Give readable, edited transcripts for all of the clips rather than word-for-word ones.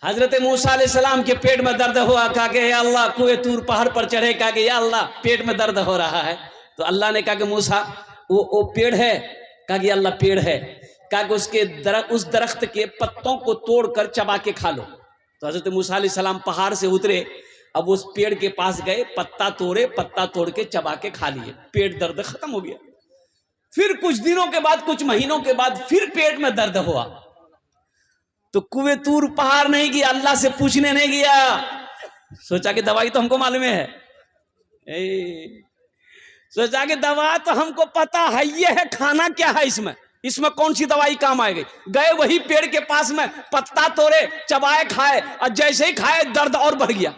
हजरत मूसा अलैहिस्सलाम के पेट में दर्द हुआ, कहा कि या अल्लाह, कुए तूर पहाड़ पर चढ़े, कहा कि या अल्लाह पेट में दर्द हो रहा है। तो अल्लाह ने कहा कि मूसा वो पेड़ है, कहा कि अल्लाह पेड़ है, कहा कि उस दरख्त के पत्तों को तोड़कर चबा के खा लो। तो हजरत मूसा अलैहिस्सलाम पहाड़ से उतरे, अब उस पेड़ के पास गए, पत्ता तोड़े, पत्ता तोड़ के चबा के खा लिए, पेट दर्द खत्म हो गया। फिर कुछ दिनों के बाद, कुछ महीनों के बाद फिर पेट में दर्द हुआ, तो कुए तूर पहाड़ नहीं गया, अल्लाह से पूछने नहीं गया, सोचा कि दवाई तो हमको मालूम है, सोचा कि दवा तो हमको पता है, ये है, खाना क्या है इसमें कौन सी दवाई काम आएगी। गए वही पेड़ के पास में, पत्ता तोड़े, चबाए, खाए, और जैसे ही खाए दर्द और बढ़ गया।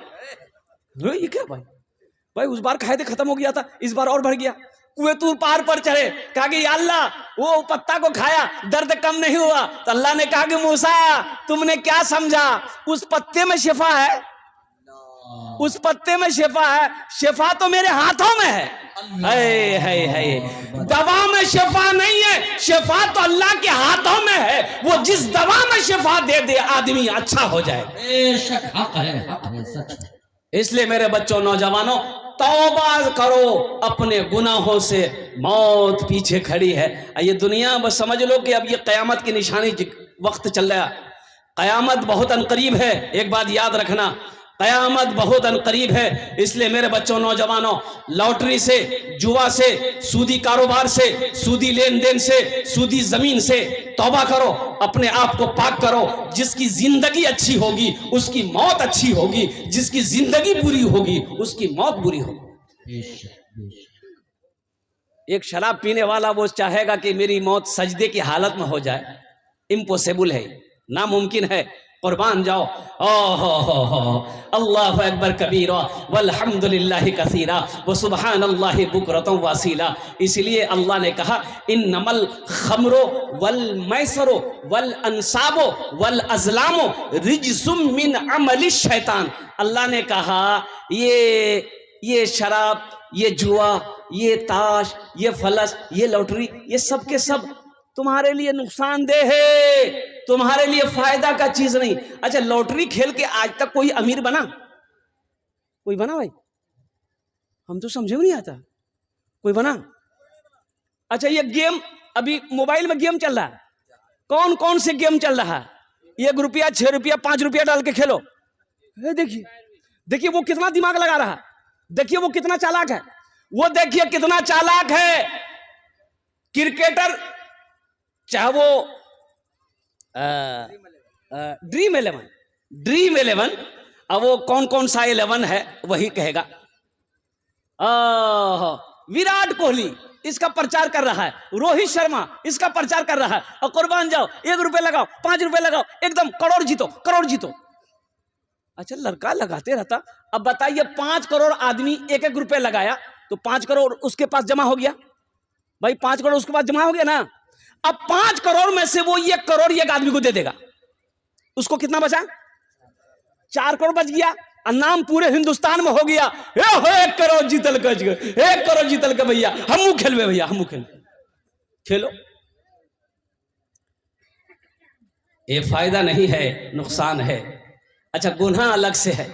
ये क्या भाई उस बार खाए थे खत्म हो गया था, इस बार और बढ़ गया। कुएं तूर पहाड़ पर चढ़े, कहा कि या अल्लाह, वो पत्ता को खाया, दर्द कम नहीं हुआ। तो अल्लाह ने कहा कि मूसा, तुमने क्या समझा, उस पत्ते में शिफा है, उस पत्ते में शिफा है, शिफा तो मेरे हाथों में है। दवा में शिफा नहीं है, शिफा तो अल्लाह के हाथों में है, वो जिस दवा में शिफा दे दे आदमी अच्छा हो जाए। बेशक हक है, सच है। इसलिए मेरे बच्चों, नौजवानों, तौबा करो अपने गुनाहों से, मौत पीछे खड़ी है। ये दुनिया बस समझ लो कि अब ये कयामत की निशानी वक्त चल रहा, कयामत बहुत अनकरीब है। एक बात याद रखना, कयामत बहुत अनकरीब है। इसलिए मेरे बच्चों, नौजवानों, लॉटरी से, जुआ से, सूदी कारोबार से, सूदी लेन देन से, सूदी जमीन से तौबा करो, अपने आप को पाक करो। जिसकी जिंदगी अच्छी होगी उसकी मौत अच्छी होगी, जिसकी जिंदगी बुरी होगी उसकी मौत बुरी होगी। एक शराब पीने वाला वो चाहेगा कि मेरी मौत सजदे की हालत में हो जाए, इम्पॉसिबल है, नामुमकिन है। कुर्बान जाओ। अल्लाहु अकबर कबीरा वल्हम्दुलिल्लाहि कसीरा व सुब्हानल्लाहि बुकरतन वसीला। इसलिए अल्लाह ने कहा, इन्नमल खमरो वल मैसरो वल अंसाबो वल अज़लामो रिजसुम मिन अमलि शैतान। अल्लाह ने कहा, ये शराब, ये जुआ, ये ताश, ये फलस, ये लॉटरी, ये सब के सब तुम्हारे लिए नुकसानदेह है, तुम्हारे लिए फायदा का चीज नहीं। अच्छा, लॉटरी खेल के आज तक कोई अमीर बना? कोई बना भाई? हम तो समझे नहीं आता, कोई बना? अच्छा, ये गेम अभी मोबाइल में गेम चल रहा है, कौन कौन से गेम चल रहा है? 1 रुपया, 6 रुपया, 5 रुपया डाल के खेलो। देखिए वो कितना दिमाग लगा रहा है, देखिए वो कितना चालाक है, वो देखिए कितना चालाक है। क्रिकेटर, चाहे वो ड्रीम 11, अब वो कौन कौन सा 11 है वही कहेगा। विराट कोहली इसका प्रचार कर रहा है, रोहित शर्मा इसका प्रचार कर रहा है, और कुर्बान जाओ, 1 रुपये लगाओ, 5 रुपये लगाओ, एकदम करोड़ जीतो, करोड़ जीतो। अच्छा, लड़का लगाते रहता। अब बताइए, 5 करोड़ आदमी 1-1 रुपये लगाया तो 5 करोड़ उसके पास जमा हो गया। भाई 5 करोड़ उसके पास जमा हो गया ना। अब 5 करोड़ में से वो 1 करोड़ एक आदमी को दे देगा, उसको कितना बचा? 4 करोड़ बच गया, और नाम पूरे हिंदुस्तान में हो गया, 1 करोड़ जीतल कर, 1 करोड़ जीतल कर, भैया हमू खेलवे, भैया हमू खेलो। ये फायदा नहीं है, नुकसान है। अच्छा, गुनाह अलग से है।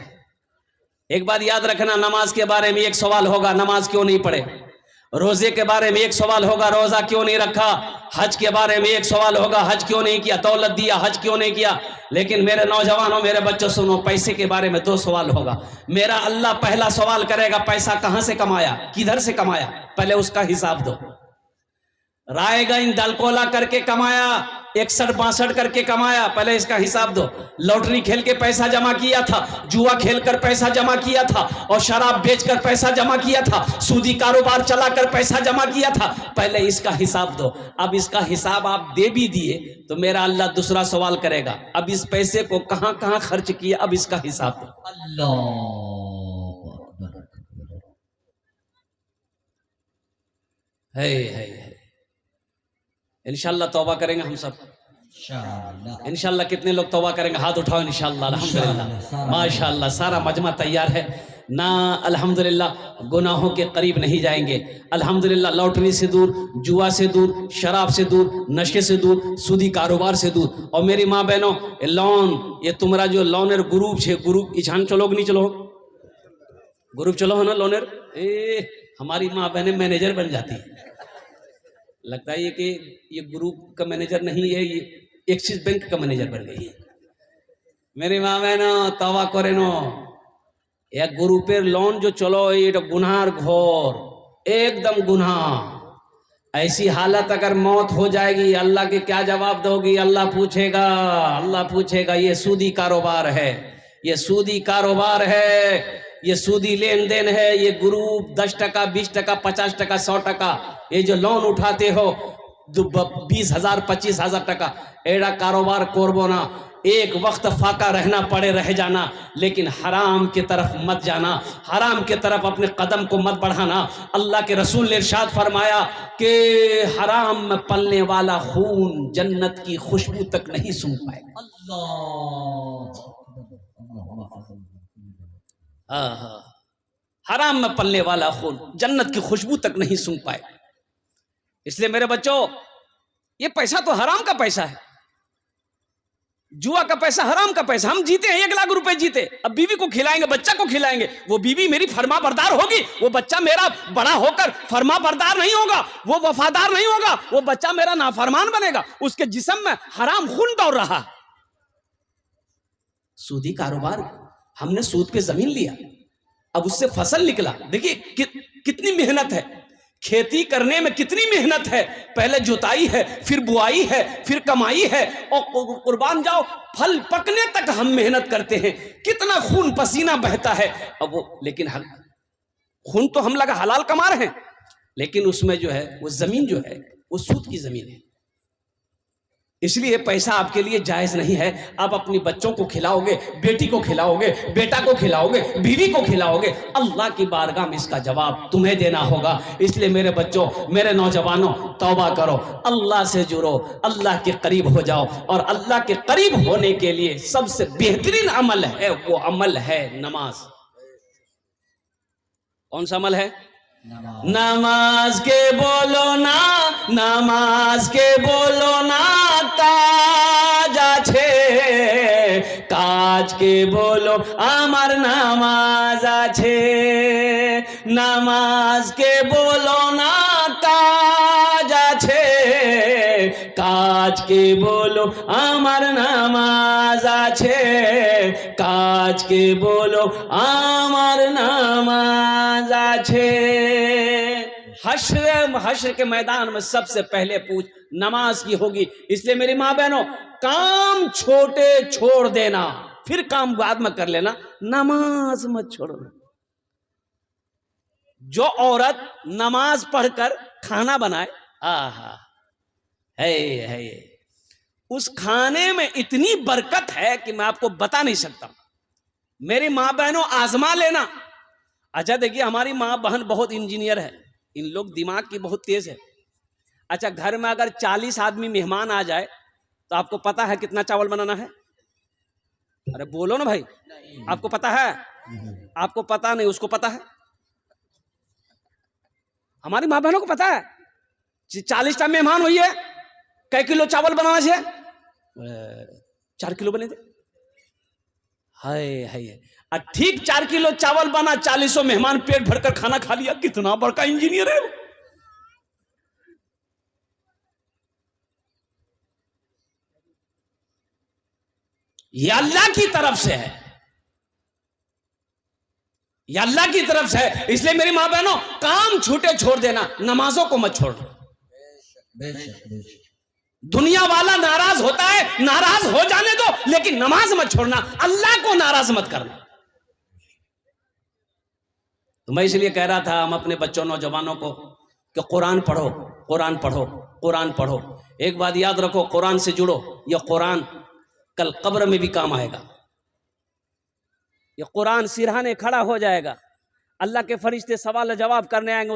एक बात याद रखना, नमाज के बारे में एक सवाल होगा, नमाज क्यों नहीं पढ़े? रोजे के बारे में एक सवाल होगा, रोजा क्यों नहीं रखा? हज के बारे में एक सवाल होगा, हज क्यों नहीं किया? दौलत दिया, हज क्यों नहीं किया? लेकिन मेरे नौजवानों, मेरे बच्चों, सुनो, पैसे के बारे में 2 सवाल होगा। मेरा अल्लाह पहला सवाल करेगा, पैसा कहां से कमाया, किधर से कमाया, पहले उसका हिसाब दो। रायगंज दलकोला करके कमाया, 61-62 करके कमाया, पहले इसका हिसाब दो। लॉटरी खेल के पैसा जमा किया था, जुआ खेलकर पैसा जमा किया था, और शराब बेचकर पैसा जमा किया था, सूदी कारोबार चलाकर पैसा जमा किया था, पहले इसका हिसाब दो। अब इसका हिसाब आप दे भी दिए तो मेरा अल्लाह दूसरा सवाल करेगा, अब इस पैसे को कहां कहां खर्च किया, अब इसका हिसाब दो। है इंशाअल्लाह तौबा करेंगे हम सब, इंशाअल्लाह। कितने लोग तौबा करेंगे? हाथ उठाओ। इंशाअल्लाह, अल्हम्दुलिल्लाह, माशाअल्लाह, सारा मजमा तैयार है। ना अल्हम्दुलिल्लाह गुनाहों के करीब नहीं जाएंगे। अल्हम्दुलिल्लाह लॉटरी से दूर, जुआ से दूर, शराब से दूर, नशे से दूर, सूदी कारोबार से दूर। और मेरी माँ बहनों, लोन, ये तुम्हारा जो लोनर ग्रुप है, ग्रुप इछान चलो कि नहीं चलो, ग्रुप चलो है ना लोनर, हमारी माँ बहनें मैनेजर बन जाती है। लगता है कि ये ग्रुप का मैनेजर नहीं है, ये एक्सिस बैंक का मैनेजर बन गई है। मेरी माँ बहनों तवा करे नो, एक ग्रुपेर लोन जो चलो ये गुनार घोर, एकदम गुनाह। ऐसी हालत अगर मौत हो जाएगी, अल्लाह के क्या जवाब दोगी? अल्लाह पूछेगा ये सूदी कारोबार है, ये सूदी कारोबार है, ये सूदी लेन देन है। ये ग्रुप 10%, 20%, 50%, 100%, ये जो लोन उठाते हो 20,000, 25,000 टका, एड़ा कारोबार करबो ना। एक वक्त फाका रहना पड़े रह जाना, लेकिन हराम की तरफ मत जाना, हराम की तरफ अपने कदम को मत बढ़ाना। अल्लाह के रसूल ने इरशाद फरमाया कि हराम में पलने वाला खून जन्नत की खुशबू तक नहीं सूंघ पाएगा। हराम में पलने वाला खून जन्नत की खुशबू तक नहीं सूंघ पाए। इसलिए मेरे बच्चों, ये पैसा तो हराम का पैसा है, जुआ का पैसा, हराम का पैसा। हम जीते हैं 1 लाख रुपए जीते, अब बीवी को खिलाएंगे, बच्चा को खिलाएंगे, वो बीवी मेरी फरमा बरदार होगी, वो बच्चा मेरा बड़ा होकर फरमा बरदार नहीं होगा, वो वफादार नहीं होगा, वो बच्चा मेरा नाफरमान बनेगा। उसके जिस्म में हराम खून दौड़ रहा। सूदी कारोबार, हमने सूद पे जमीन लिया, अब उससे फसल निकला। देखिए कितनी मेहनत है, खेती करने में कितनी मेहनत है। पहले जुताई है, फिर बुआई है, फिर कमाई है, और कुर्बान जाओ फल पकने तक हम मेहनत करते हैं। कितना खून पसीना बहता है। अब वो, लेकिन खून तो हम लगा हलाल कमा रहे हैं, लेकिन उसमें जो है वो जमीन जो है वो सूद की जमीन है। इसलिए पैसा आपके लिए जायज नहीं है। आप अपनी बच्चों को खिलाओगे, बेटी को खिलाओगे, बेटा को खिलाओगे, बीवी को खिलाओगे, अल्लाह की बारगाह में इसका जवाब तुम्हें देना होगा। इसलिए मेरे बच्चों, मेरे नौजवानों, तौबा करो, अल्लाह से जुड़ो, अल्लाह के करीब हो जाओ। और अल्लाह के करीब होने के लिए सबसे बेहतरीन अमल है, वो अमल है नमाज। कौन सा अमल है? नमाज के बोलो ना, नमाज के बोलो ना, काज आछे, काज के बोलो आमार नामाज आछे। नमाज के बोलो ना, काज आछे, काज के बोलो आमार नामाज आछे, काज के बोलो आमार नामाज आछे। हश्र के मैदान में सबसे पहले पूछ नमाज की होगी। इसलिए मेरी माँ बहनों, काम छोटे छोड़ देना, फिर काम बाद में कर लेना, नमाज मत छोड़ना। जो औरत नमाज पढ़कर खाना बनाए, आहा है उस खाने में इतनी बरकत है कि मैं आपको बता नहीं सकता। मेरी माँ बहनों, आजमा लेना। अच्छा देखिए, हमारी माँ बहन बहुत इंजीनियर है, इन लोग दिमाग की बहुत तेज है। अच्छा, घर में अगर 40 आदमी मेहमान आ जाए तो आपको पता है कितना चावल बनाना है? अरे बोलो ना भाई, आपको पता है? आपको पता नहीं, उसको पता है। हमारी माँ बहनों को पता है 40 मेहमान हुई है, कै किलो चावल बनाना चाहिए? 4 किलो बने थे। हाय ठीक 4 किलो चावल बना, 40 मेहमान पेट भरकर खाना खा लिया। कितना बड़का इंजीनियर है वो। ये अल्लाह की तरफ से है, ये अल्लाह की तरफ से है। इसलिए मेरी माँ बहनों, काम छूटे छोड़ देना, नमाजों को मत छोड़ना। दुनिया वाला नाराज होता है, नाराज हो जाने दो, लेकिन नमाज मत छोड़ना, अल्लाह को नाराज मत करना। तो मैं इसलिए कह रहा था हम अपने बच्चों, नौजवानों को कि कुरान पढ़ो, कुरान पढ़ो, कुरान पढ़ो। एक बात याद रखो, कुरान से जुड़ो। यह कुरान कल कब्र में भी काम आएगा। यह कुरान सिरहाने खड़ा हो जाएगा, अल्लाह के फरिश्ते सवाल जवाब करने आएंगे,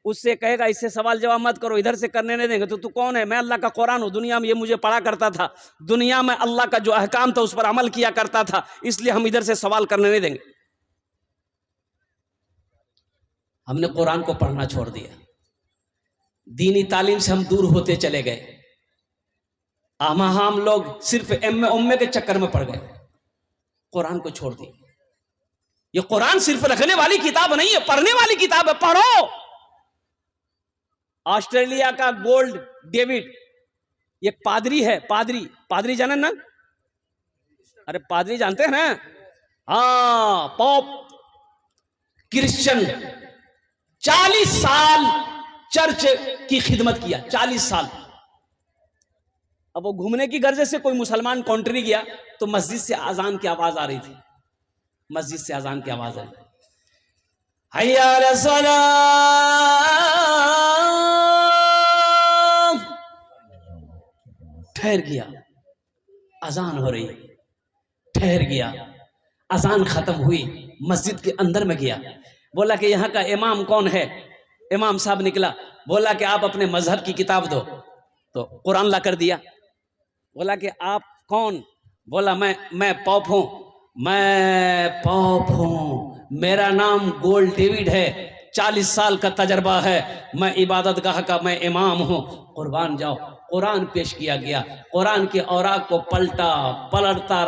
उससे कहेगा इससे सवाल जवाब मत करो, इधर से करने नहीं देंगे। तो तू कौन है? मैं अल्लाह का कुरान हूँ, दुनिया में ये मुझे पढ़ा करता था, दुनिया में अल्लाह का जो अहकाम था उस पर अमल किया करता था, इसलिए हम इधर से सवाल करने नहीं देंगे। हमने कुरान को पढ़ना छोड़ दिया, दीनी तालीम से हम दूर होते चले गए। हम लोग सिर्फ एम ए के चक्कर में पड़ गए, कुरान को छोड़ दिया। ये कुरान सिर्फ रखने वाली किताब नहीं है, पढ़ने वाली किताब है, पढ़ो। ऑस्ट्रेलिया का गोल्ड डेविड एक पादरी है, पादरी जाने ना? अरे पादरी जानते हैं ना? हाँ, पॉप क्रिश्चियन, 40 साल चर्च की खिदमत किया, 40 साल। अब वो घूमने की गर्ज से कोई मुसलमान कंट्री गया तो मस्जिद से अजान की आवाज आ रही थी, मस्जिद से अजान की आवाज आई, हय्या अला सलाह। ठहर गया, अजान हो रही, ठहर गया, अजान खत्म हुई, मस्जिद के अंदर में गया, बोला कि यहाँ का इमाम कौन है? इमाम साहब निकला, बोला कि आप अपने मजहब की किताब दो, तो कुरान ला कर दिया। बोला कि आप कौन? बोला मैं पॉप हूं, मैं पॉप हूं, मेरा नाम गोल्ड डेविड है, 40 साल का तजर्बा है, मैं इबादतगाह का मैं इमाम हूं, कुर्बान जाओ। कुरान पेश किया गया, कुरान के औराक को पलटता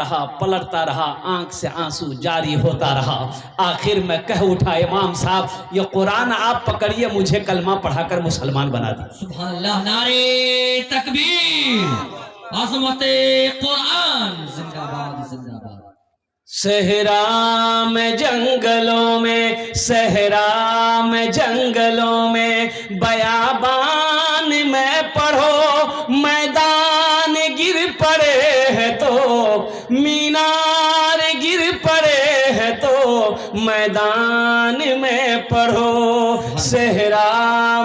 रहा, आंख से आंसू जारी होता रहा। आखिर में कह उठा इमाम साहब, ये कुरान आप पकड़िए, मुझे कलमा पढ़ाकर मुसलमान बना दी। सुभान अल्लाह, नारे तकबीर, अज़मते कुरान जिंदाबाद जिंदाबाद। सहरा में जंगलों में, सहरा में जंगलों में, बयाबान में पढ़ो, मैदान गिर पड़े हैं तो, मीनार गिर पड़े हैं तो, मैदान में पढ़ो। सहरा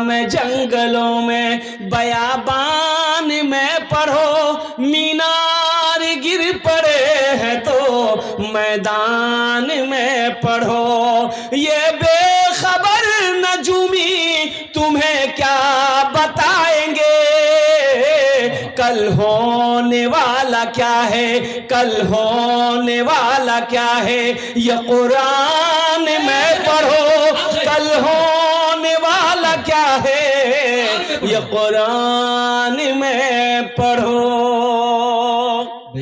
में जंगलों में, बयाबान में पढ़ो, मीनार गिर पड़े हैं तो, मैदान में पढ़ो। ये बेखबर नजूमी तुम्हें क्या बताएंगे, कल होने वाला क्या है, कल होने वाला क्या है, ये कुरान में पढ़ो, कल होने वाला क्या है, ये कुरान में पढ़ो।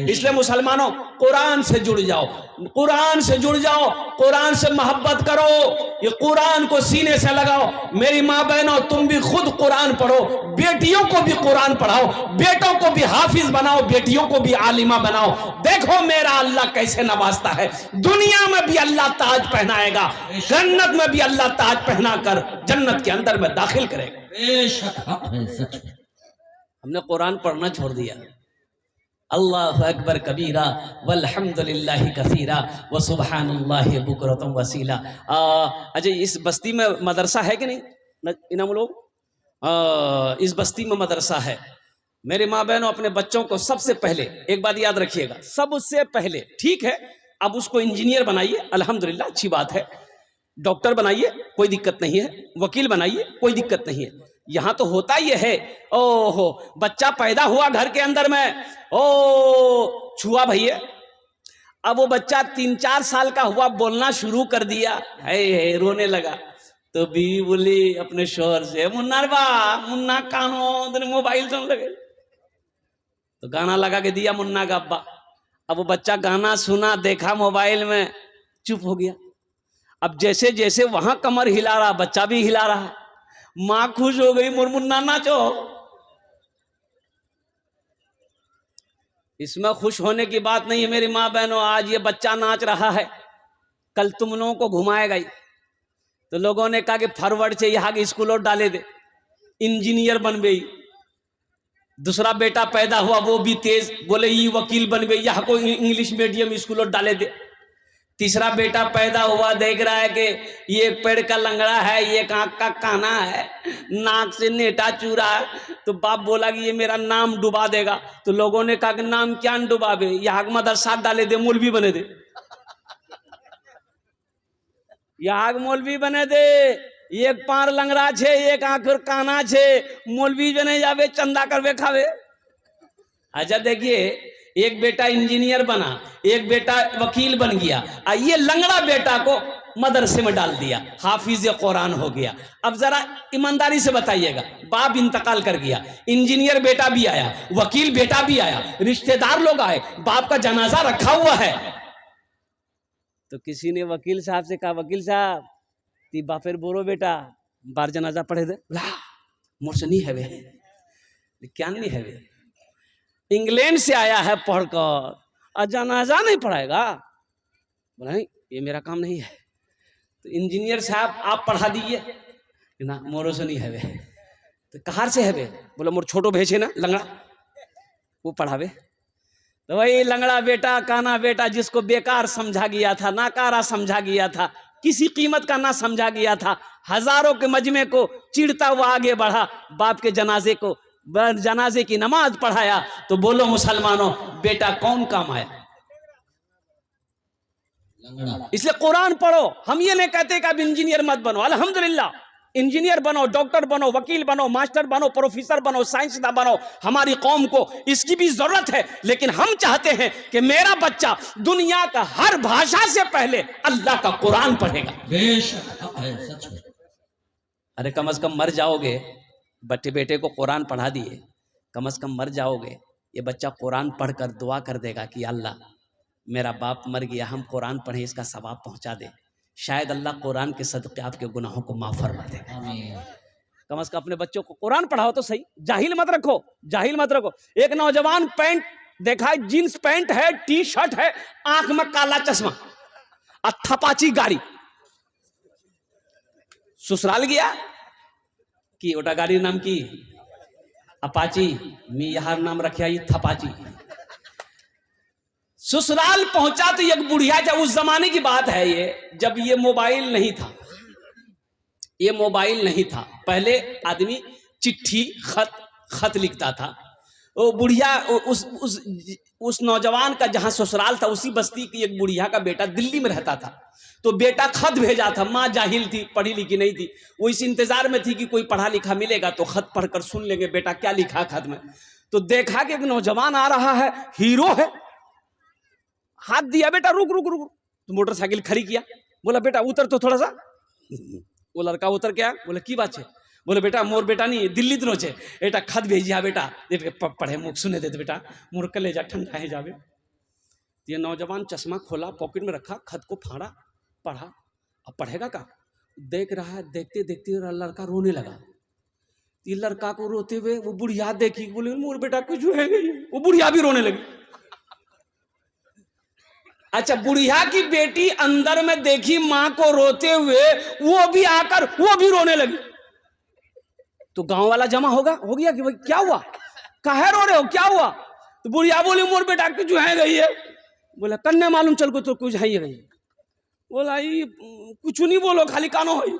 इसलिए मुसलमानों, कुरान से जुड़ जाओ, कुरान से जुड़ जाओ, कुरान से मोहब्बत करो, ये कुरान को सीने से लगाओ। मेरी माँ बहनों, तुम भी खुद कुरान पढ़ो, बेटियों को भी कुरान पढ़ाओ, बेटों को भी हाफिज बनाओ, बेटियों को भी आलिमा बनाओ। देखो मेरा अल्लाह कैसे नवाजता है, दुनिया में भी अल्लाह ताज पहनाएगा, जन्नत में भी अल्लाह ताज पहना कर जन्नत के अंदर में दाखिल करेगा। बेशक हक है, सच है। हमने कुरान पढ़ना छोड़ दिया। अल्लाहु अकबर कबीरा वल्हम्दुलिल्लाहि कसीरा व सुब्हानल्लाहि बुकरतम वसीला। अजय, इस बस्ती में मदरसा है कि नहीं इनाम लोग? इस बस्ती में मदरसा है। मेरे माँ बहनों, अपने बच्चों को सबसे पहले एक बात याद रखिएगा, सबसे पहले, ठीक है अब उसको इंजीनियर बनाइए, अल्हम्दुलिल्लाह अच्छी बात है, डॉक्टर बनाइए, कोई दिक्कत नहीं है, वकील बनाइए, कोई दिक्कत नहीं है। यहाँ तो होता ये है, ओहो बच्चा पैदा हुआ घर के अंदर में, ओ छुआ भैया, अब वो बच्चा 3-4 साल का हुआ, बोलना शुरू कर दिया, है रोने लगा, तो बीवी बोली अपने शोहर से, मुन्ना बा, मुन्ना कानो मोबाइल सुन लगे, तो गाना लगा के दिया मुन्ना का अब्बा। अब वो बच्चा गाना सुना, देखा मोबाइल में, चुप हो गया। अब जैसे जैसे वहां कमर हिला रहा, बच्चा भी हिला रहा, मां खुश हो गई, मुन्ना नाचो। इसमें खुश होने की बात नहीं है मेरी माँ बहनों, आज ये बच्चा नाच रहा है, कल तुम लोगों को घुमाएगा ही। तो लोगों ने कहा कि फॉरवर्ड से यहाँ के स्कूल और डाले दे, इंजीनियर बन गई। दूसरा बेटा पैदा हुआ, वो भी तेज, बोले ये वकील बन गई, यहाँ को इंग्लिश मीडियम स्कूल और डाले दे। तीसरा बेटा पैदा हुआ, देख रहा है कि ये एक पेड़ का लंगड़ा है, ये एक आंख का काना है, नाक से नेटा चूरा है, तो बाप बोला कि ये मेरा नाम डुबा देगा। तो लोगों ने कहा कि नाम क्या डुबावे, यहाँ मदरसा डाले दे, मौलवी बने दे, यहाँ मौलवी बने दे, एक पार लंगड़ा छे, एक आंख काना छे, मौलवी बने जावे, चंदा करवे खावे। अच्छा देखिए, एक बेटा इंजीनियर बना, एक बेटा वकील बन गया, ये लंगड़ा बेटा को मदरसे में डाल दिया, हाफिज कुरान हो गया। अब जरा ईमानदारी से बताइएगा, बाप इंतकाल कर गया, इंजीनियर बेटा भी आया, वकील बेटा भी आया, रिश्तेदार लोग आए, बाप का जनाजा रखा हुआ है, तो किसी ने वकील साहब से कहा, वकील साहब ती बापेर बोरो बेटा बार जनाजा पढ़े दे, मुझसे नहीं है वे, क्या नहीं है वे, इंग्लैंड से आया है पढ़कर और जनाजा नहीं पढ़ाएगा। बोला नहीं, ये मेरा काम नहीं है। तो इंजीनियर साहब आप पढ़ा दीजिए ना, मोरो से नहीं है वे। तो कहाँ से है वे? बोला मोर छोटो भेजे ना लंगड़ा, वो पढ़ावे। तो वही लंगड़ा बेटा, काना बेटा, जिसको बेकार समझा गया था, नाकारा समझा गया था, किसी कीमत का ना समझा गया था, हजारों के मजमे को चिढ़ता हुआ आगे बढ़ा, बाप के जनाजे की नमाज पढ़ाया। तो बोलो मुसलमानों, बेटा कौन काम आया? इसलिए कुरान पढ़ो। हम ये नहीं कहते कि अब इंजीनियर मत बनो, अल्हम्दुलिल्लाह इंजीनियर बनो, डॉक्टर बनो, वकील बनो, मास्टर बनो, प्रोफेसर बनो, साइंसदान बनो, हमारी कौम को इसकी भी जरूरत है। लेकिन हम चाहते हैं कि मेरा बच्चा दुनिया का हर भाषा से पहले अल्लाह का कुरान पढ़ेगा। बेशक सच है। अरे कम से कम मर जाओगे, बेटे को कुरान पढ़ा दिए, कम से कम मर जाओगे, ये बच्चा कुरान पढ़कर दुआ कर देगा कि अल्लाह मेरा बाप मर गया, हम कुरान पढ़े, इसका सवाब पहुंचा दे, शायद अल्लाह कुरान के सदक़े आपके गुनाहों को माफ फरमा दे। कम से कम अपने बच्चों को कुरान पढ़ाओ तो सही, जाहिल मत रखो, जाहिल मत रखो। एक नौजवान पैंट देखा, जींस पैंट है, टी शर्ट है, आंख में काला चश्मा, थपाची गाड़ी, ससुराल गया कि ओटा गाड़ी नाम की अपाची, मी यहार नाम रखिया ये थपाची। ससुराल पहुंचा तो एक बुढ़िया, जब उस जमाने की बात है ये, जब ये मोबाइल नहीं था, ये मोबाइल नहीं था, पहले आदमी चिट्ठी खत लिखता था। वो बुढ़िया उस नौजवान का जहां ससुराल था, उसी बस्ती की एक बुढ़िया का बेटा दिल्ली में रहता था, तो बेटा खत भेजा था। माँ जाहिल थी, पढ़ी लिखी नहीं थी, वो इस इंतजार में थी कि कोई पढ़ा लिखा मिलेगा तो खत पढ़कर सुन लेंगे बेटा क्या लिखा खत में। तो देखा कि एक नौजवान आ रहा है, हीरो है, हाथ दिया, बेटा रुक रुक रुक, तो मोटरसाइकिल खड़ी किया, बोला बेटा उतर तो थोड़ा सा। वो लड़का उतर गया, बोले की बात है? बोले बेटा मोर बेटा नहीं दिल्ली दिनों छे, बेटा खत भेजिया, बेटा पढ़े मुख सुने दे बेटा, मोर कलेजा ठंडा है जावे। ये नौजवान चश्मा खोला, पॉकेट में रखा, खत को फाड़ा, पढ़ा। अब पढ़ेगा का, देख रहा है, देखते देखते लड़का रोने लगा। ये लड़का को रोते हुए वो बुढ़िया देखी, बोले मोर बेटा कुछ है गई, वो बुढ़िया भी रोने लगी। अच्छा, बुढ़िया की बेटी अंदर में देखी मां को रोते हुए, वो भी आकर वो भी रोने लगी। तो गांव वाला जमा हो गया कि भाई क्या हुआ, काहे रो रहे हो, क्या हुआ? तो बुढ़िया बोली मोर बेटा कुछ है गई है। बोला कन्ने मालूम चल को तो कुछ है गई। बोला ये कुछ नहीं बोलो, खाली कानो है।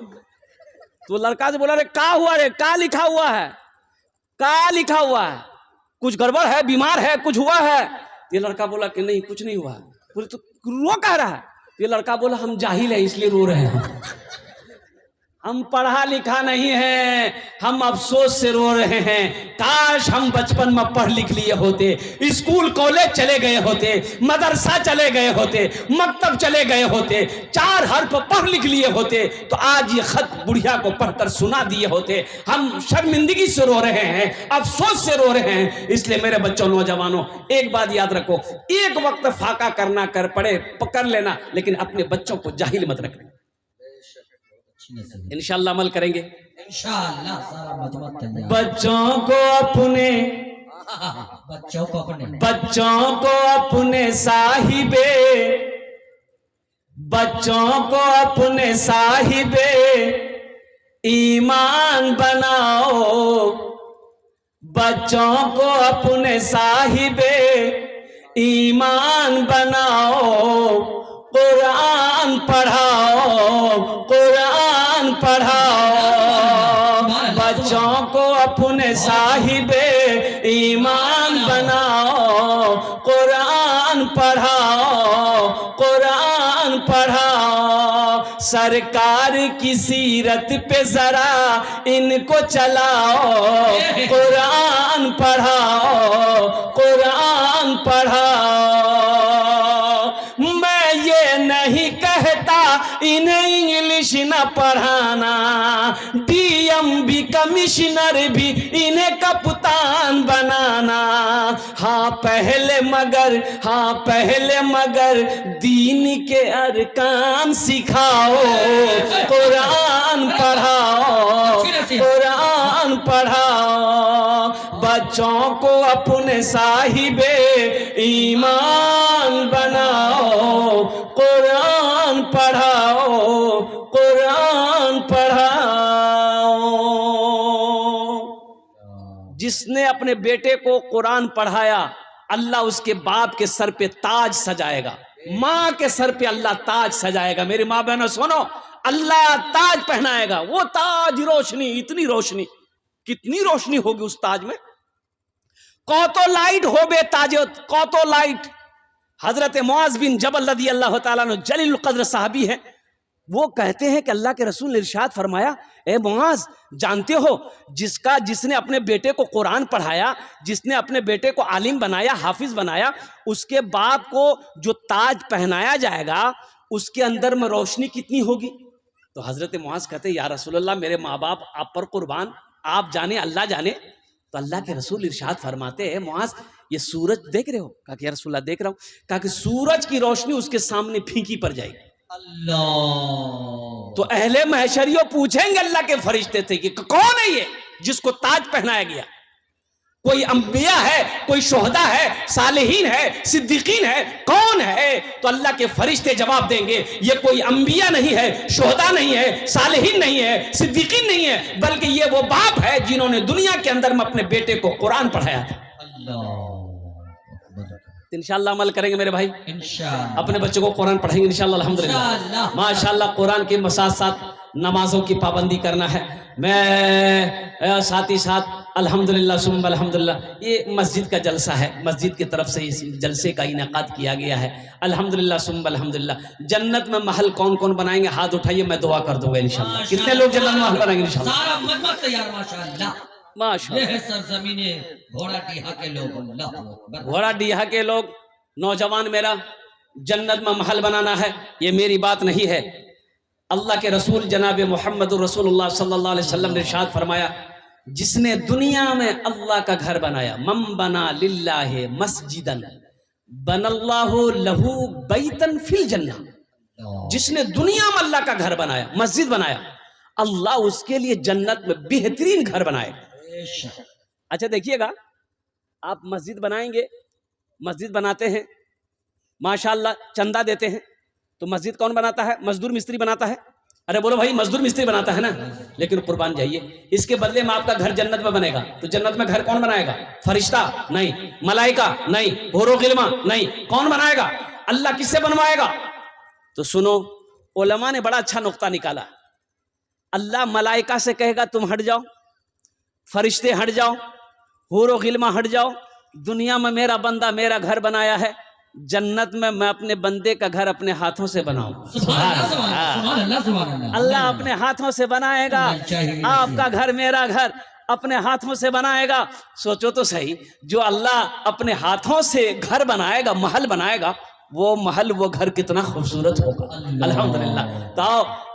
तो लड़का से बोला रे का हुआ रे, का लिखा हुआ है, का लिखा हुआ है, कुछ गड़बड़ है, बीमार है, कुछ हुआ है? ये लड़का बोला कि नहीं कुछ नहीं हुआ। बोले तो रो कह रहा है? ये लड़का बोला हम जाहिल है इसलिए रो रहे हैं, हम पढ़ा लिखा नहीं है, हम अफसोस से रो रहे हैं। काश हम बचपन में पढ़ लिख लिए होते, स्कूल कॉलेज चले गए होते, मदरसा चले गए होते, मकतब चले गए होते, 4 हर्फ पढ़ लिख लिए होते, तो आज ये खत बुढ़िया को पढ़कर सुना दिए होते। हम शर्मिंदगी से रो रहे हैं, अफसोस से रो रहे हैं। इसलिए मेरे बच्चों, नौजवानों, एक बात याद रखो, एक वक्त फाका करना कर पड़े कर लेना, लेकिन अपने बच्चों को जाहिल मत रखना। इंशाअल्लाह अमल करेंगे, इंशाअल्लाह सारा मजमा तैयार। बच्चों को अपने साहिबे, बच्चों को अपने साहिबे ईमान बनाओ, बच्चों को अपने साहिबे ईमान बनाओ, कुरान पढ़ाओ, कुरान पढ़ाओ, बच्चों को अपने साहिबे ईमान बनाओ, कुरान पढ़ाओ, कुरान पढ़ाओ। सरकार की सीरत पे जरा इनको चलाओ, कुरान पढ़ाओ, कुरान पढ़ाओ। मैं ये नहीं कहता इन्हें इंग्लिश न पढ़ाना, डीएमबी कमिश्नर भी इन्हें कप्तान बनाना। हाँ पहले मगर दीन के अरकान सिखाओ, कुरान पढ़ाओ, कुरान पढ़ाओ, बच्चों को अपने साहिबे ईमान बनाओ, कुरान पढ़ाओ, कुरान पढ़ाओ। जिसने अपने बेटे को कुरान पढ़ाया अल्लाह उसके बाप के सर पे ताज सजाएगा, माँ के सर पे अल्लाह ताज सजाएगा। मेरी माँ बहनों सुनो, अल्लाह ताज पहनाएगा। वो ताज रोशनी, इतनी रोशनी, कितनी रोशनी होगी उस ताज में। कौतो लाइट हो बे ताज, कौतो लाइट। हजरत मुआज बिन जबल रदी अल्लाह ताला अन्हु जलील कद्र साहबी है, वो कहते हैं कि अल्लाह के रसूल ने इरशाद फरमाया, ए मुआज जानते हो जिसने अपने बेटे को कुरान पढ़ाया, जिसने अपने बेटे को आलिम बनाया, हाफिज बनाया, उसके बाप को जो ताज पहनाया जाएगा उसके अंदर में रोशनी कितनी होगी। तो हजरत मुआज कहते या रसूलल्लाह मेरे माँ बाप आप पर कुर्बान, आप जाने अल्लाह जाने। तो अल्लाह के रसूल इरशाद फरमाते हैं मुआज ये सूरज देख रहे हो? कहा कि या रसूलल्लाह देख रहा हूं। कहा कि सूरज की रोशनी उसके सामने फीकी पड़ जाएगी। अल्लाह। तो अहले महशरियों पूछेंगे अल्लाह के फरिश्ते थे कि कौन है ये जिसको ताज पहनाया गया? कोई अंबिया है, कोई शोहदा है, सालेहीन है, सिद्दीकीन है, कौन है? तो अल्लाह के फरिश्ते जवाब देंगे ये कोई अंबिया नहीं है, शोहदा नहीं है, सालेहीन नहीं है, सिद्दीकीन नहीं है, बल्कि ये वो बाप है जिन्होंने दुनिया के अंदर में अपने बेटे को कुरान पढ़ाया था। इंशाअल्लाह अमल करेंगे मेरे भाई, इंशाअल्लाह अपने बच्चों को कुरान पढ़ेंगे इंशाअल्लाह अल्हम्दुलिल्लाह। माशाअल्लाह कुरान के साथ साथ नमाजों की पाबंदी करना है। मैं साथ ही साथ अल्हम्दुलिल्लाह सुम्मा अल्हम्दुलिल्लाह, ये मस्जिद का जलसा है, मस्जिद की तरफ से इस जलसे का इनेकाद किया गया है। अल्हम्दुलिल्लाह सुम्मा अल्हम्दुलिल्लाह। जन्नत में महल कौन कौन बनाएंगे? हाथ उठाइए, मैं दुआ कर दूंगा इंशाअल्लाह। कितने लोग जन्नत में महल बनाएंगे इंशाअल्लाह? सारा मजमा तैयार माशाअल्लाह। माशाअल्लाह। ये है सरजमीने घोड़ाडीहा के लोग, अल्लाह अकबर। घोड़ाडीहा के लोग, नौजवान, मेरा जन्नत में महल बनाना है, ये मेरी बात नहीं है। अल्लाह के रसूल जनाब मोहम्मद रसूलुल्लाह सल्लल्लाहु अलैहि वसल्लम ने इरशाद फरमाया, जिसने दुनिया में अल्लाह का घर बनाया, मम बना लिल्लाहि मस्जिदन बनल्लाहु लहू बैतन फिल जन्नह। जिसने दुनिया में अल्लाह का घर बनाया, मस्जिद बनाया, अल्लाह उसके लिए जन्नत में बेहतरीन घर बनाएगा। अच्छा देखिएगा, आप मस्जिद बनाएंगे, मस्जिद बनाते हैं, माशाअल्लाह चंदा देते हैं, तो मस्जिद कौन बनाता है? मजदूर मिस्त्री बनाता है। अरे बोलो भाई, मजदूर मिस्त्री बनाता है ना। लेकिन कुर्बान जाइए, इसके बदले में आपका घर जन्नत में बनेगा, तो जन्नत में घर कौन बनाएगा? फरिश्ता नहीं, मलाइका नहीं, होरो गिलमा नहीं, कौन बनाएगा? अल्लाह। किससे बनवाएगा? तो सुनो, उलमा ने बड़ा अच्छा नुक्ता निकाला। अल्लाह मलाइका से कहेगा तुम हट जाओ, फरिश्ते हट जाओ, होरो गिलमा हट जाओ, दुनिया में मेरा बंदा मेरा घर बनाया है, जन्नत में मैं अपने बंदे का घर अपने हाथों से बनाऊं। अल्लाह अपने हाथों से बनाएगा आपका घर, मेरा घर अपने हाथों से बनाएगा। सोचो तो सही, जो अल्लाह अपने हाथों से घर बनाएगा, महल बनाएगा, वो महल, वो घर कितना खूबसूरत होगा। अल्हम्दुलिल्लाह। तो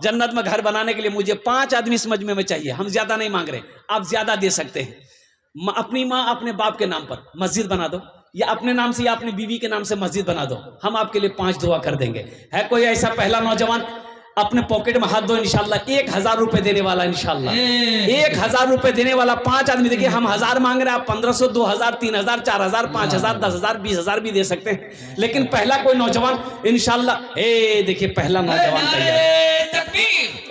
जन्नत में घर बनाने के लिए मुझे 5 आदमी इस मजमे में चाहिए, हम ज्यादा नहीं मांग रहे, आप ज्यादा दे सकते हैं। अपनी माँ अपने बाप के नाम पर मस्जिद बना दो, या अपने नाम से या अपनी बीवी के नाम से मस्जिद बना दो, हम आपके लिए 5 दुआ कर देंगे। है कोई ऐसा पहला नौजवान? अपने पॉकेट में हाथ दो, इंशाल्लाह 1000 रुपए देने वाला, इंशाल्लाह 1000 रुपए देने वाला 5 आदमी। देखिए हम 1000 मांग रहे हैं, आप 1500, 2000, 3000, 4000, 5000, 10000, 20000 भी दे सकते हैं, लेकिन पहला कोई नौजवान इंशाल्लाह। देखिए पहला नौजवान तैयार।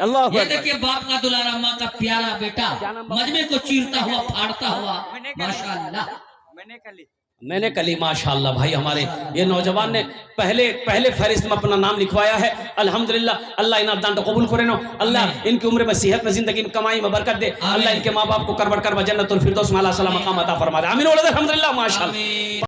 अल्लाह। ये देखिए बाप का दुलारा, माँ का प्यारा बेटा मजमे को चीरता हुआ, फाड़ता हुआ, माशाअल्लाह। मैंने कली, माशाअल्लाह भाई, हमारे ये नौजवान ने पहले फहरिस्त में अपना नाम लिखवाया है। अल्हम्दुलिल्लाह। अल्लाह इन दान तो कबूल करे नो, अल्लाह इनकी उम्र में सेहत में, जिंदगी में, कमाई में बरकत दे, अल्लाह इनके माँ बाप को करबड़ कर जन्नतुल फिरदौस में अल्लाह सलाम मकाम अता फरमा दे। आमीन। अल्हम्दुलिल्लाह, माशाअल्लाह।